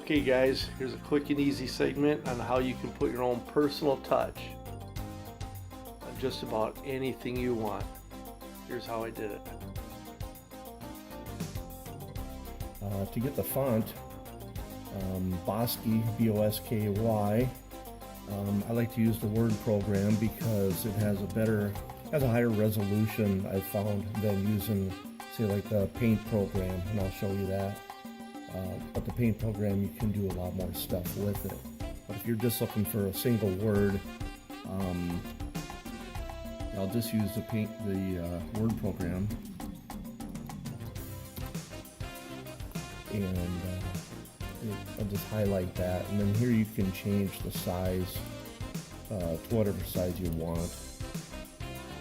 Okay guys, here's a quick and easy segment on how you can put your own personal touch on just about anything you want. Here's how I did it. To get the font, BOSKY, B-O-S-K-Y, I like to use the Word program because it has a higher resolution I found than using, say, like the Paint program, and I'll show you that. But the Paint program, you can do a lot more stuff with it. But if you're just looking for a single word, I'll just use the Word program, and I'll just highlight that, and then here you can change the size to whatever size you want,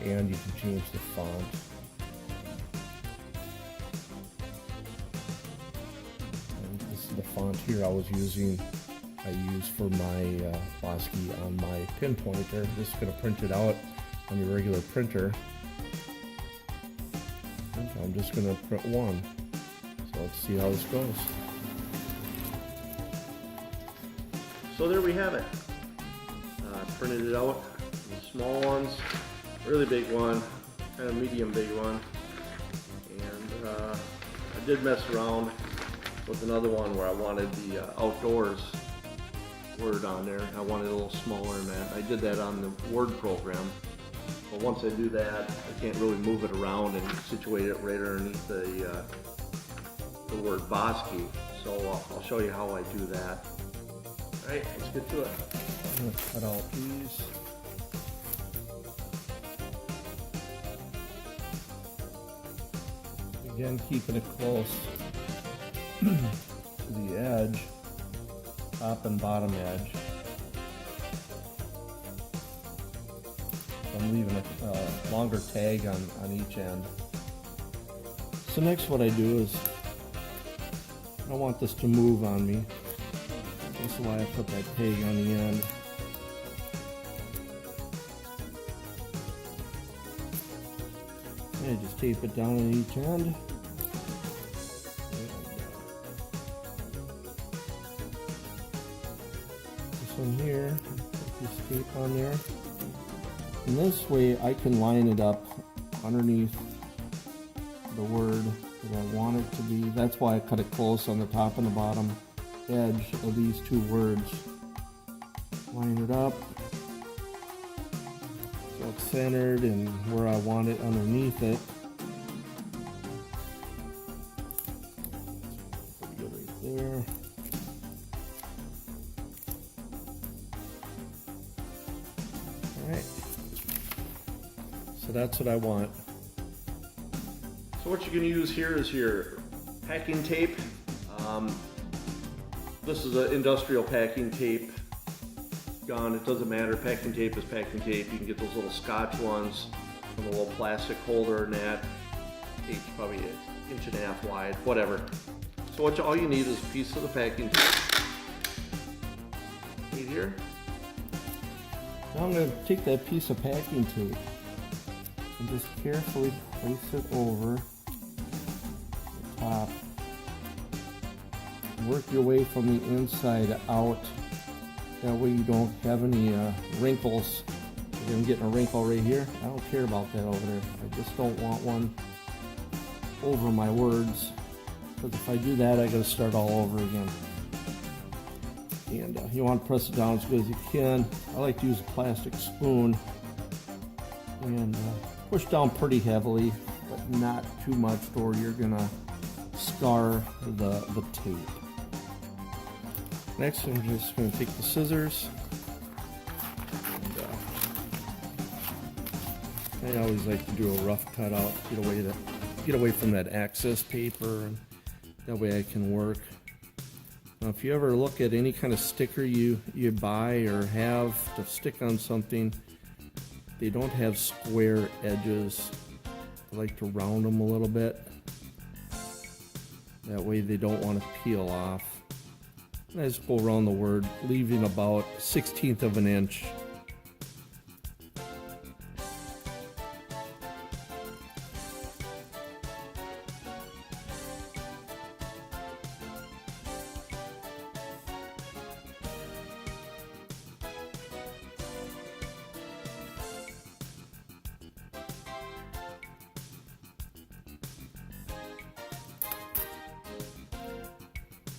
and you can change the font. The font here I use for my BOSKY on my pin pointer. Just going to print it out on your regular printer. And I'm just going to print one. So let's see how this goes. So there we have it. Printed it out. The small ones, really big one, kind of medium big one, and I did mess around with another one where I wanted the outdoors word on there. I wanted a little smaller than that. I did that on the Word program. But once I do that, I can't really move it around and situate it right underneath the word BOSKY. So I'll show you how I do that. All right, let's get to it. I'm going to cut out these. Again, keeping it close to the edge, top and bottom edge. I'm leaving a longer tag on each end. So next what I do is, I want this to move on me. That's why I put that tag on the end. And just tape it down at each end. One here, put this tape on there, and this way I can line it up underneath the word that I want it to be. That's why I cut it close on the top and the bottom edge of these two words. Line it up so it's centered and where I want it underneath it. Pretty good right there. Alright, so that's what I want. So what you're going to use here is your packing tape. This is an industrial packing tape gun. It doesn't matter, packing tape is packing tape. You can get those little Scotch ones from a little plastic holder and that. Each probably an inch and a half wide, whatever. So all you need is a piece of the packing tape. Right here. Now I'm going to take that piece of packing tape and just carefully place it over the top. Work your way from the inside out. That way you don't have any wrinkles. If I'm getting a wrinkle right here, I don't care about that over there. I just don't want one over my words. Because if I do that, I got to start all over again. And you want to press it down as good as you can. I like to use a plastic spoon and push down pretty heavily, but not too much to where you're gonna scar the tape. Next, I'm just going to take the scissors. And, I always like to do a rough cutout, get away from that excess paper, and that way I can work. Now, if you ever look at any kind of sticker you buy or have to stick on something, they don't have square edges. I like to round them a little bit. That way they don't want to peel off. And I just go around the word, leaving about 1/16 of an inch.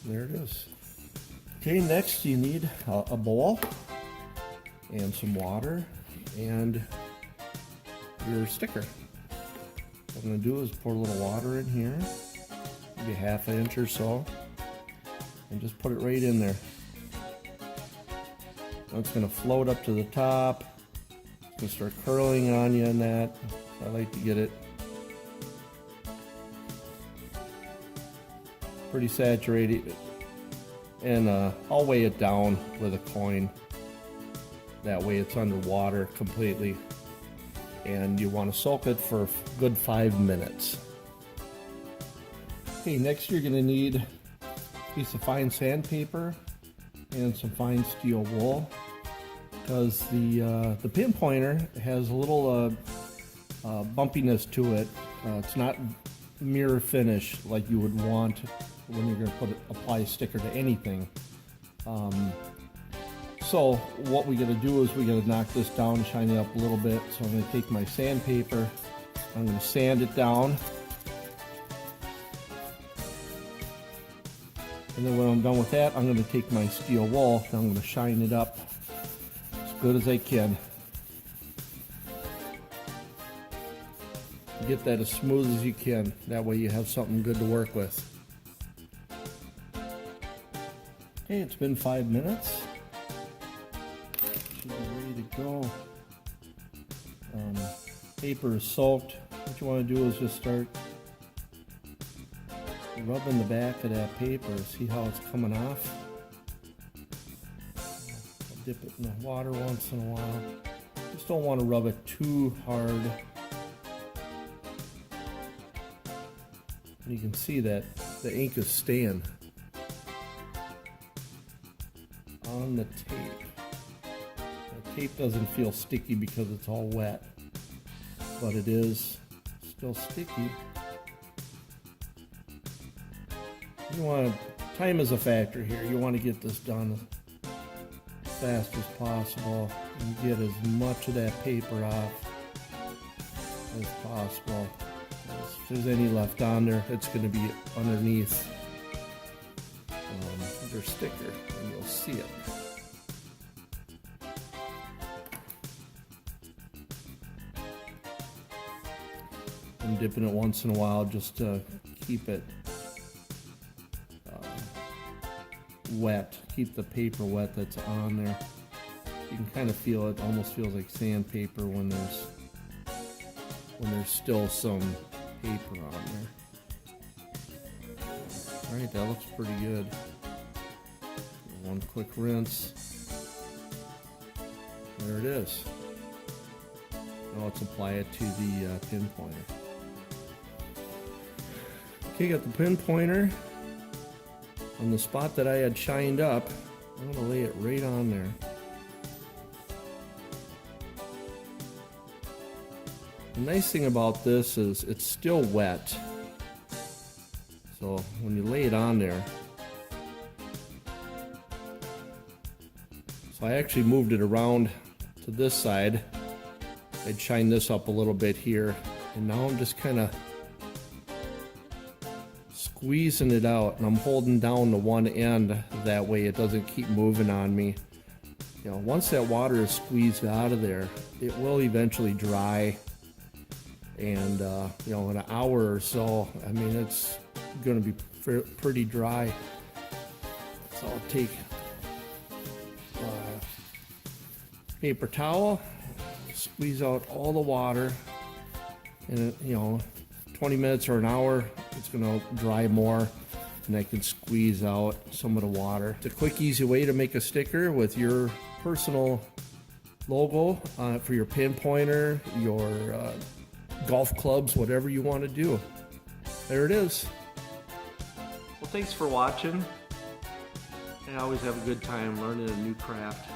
There it is. Okay, next you need a bowl and some water and your sticker. What I'm going to do is pour a little water in here, maybe ½ inch or so, and just put it right in there. Now it's going to float up to the top. It's going to start curling on you on that. I like to get it pretty saturated, and I'll weigh it down with a coin. That way it's underwater completely. And you want to soak it for a good 5 minutes. Okay, next you're going to need a piece of fine sandpaper and some fine steel wool, because the pinpointer has a little bumpiness to it. It's not mirror finish like you would want when you're going to apply a sticker to anything. So what we got to do is we got to knock this down and shine it up a little bit. So I'm going to take my sandpaper, I'm going to sand it down, and then when I'm done with that, I'm going to take my steel wool and I'm going to shine it up as good as I can. Get that as smooth as you can. That way you have something good to work with. Okay, it's been 5 minutes. Should be ready to go. Paper is soaked. What you want to do is just start rubbing the back of that paper. See how it's coming off? I'll dip it in the water once in a while. Just don't want to rub it too hard. You can see that the ink is staying on the tape. The tape doesn't feel sticky because it's all wet, but it is still sticky. You want time is a factor here. You want to get this done as fast as possible and get as much of that paper off as possible. If there's any left on there, it's going to be underneath your sticker, and you'll see it. I'm dipping it once in a while just to keep it wet, keep the paper wet that's on there. You can kind of feel it, almost feels like sandpaper when there's still some paper on there. Alright, that looks pretty good. One quick rinse. There it is. Now let's apply it to the pinpointer. Okay, got the pinpointer on the spot that I had shined up. I'm going to lay it right on there. The nice thing about this is it's still wet, so when you lay it on there, so I actually moved it around to this side. I'd shine this up a little bit here, and now I'm just kind of squeezing it out, and I'm holding down the one end, that way it doesn't keep moving on me. You know, once that water is squeezed out of there, it will eventually dry. And you know, in an hour or so, I mean, it's going to be pretty dry. So I'll take a paper towel, squeeze out all the water, and you know, 20 minutes or an hour, it's going to dry more, and I can squeeze out some of the water. It's a quick, easy way to make a sticker with your personal logo for your pinpointer, your golf clubs, whatever you want to do. There it is. Well, thanks for watching. I always have a good time learning a new craft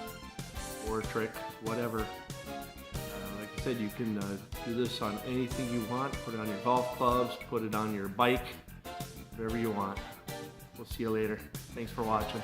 or a trick, whatever. Like I said, you can do this on anything you want. Put it on your golf clubs, put it on your bike, whatever you want. We'll see you later. Thanks for watching.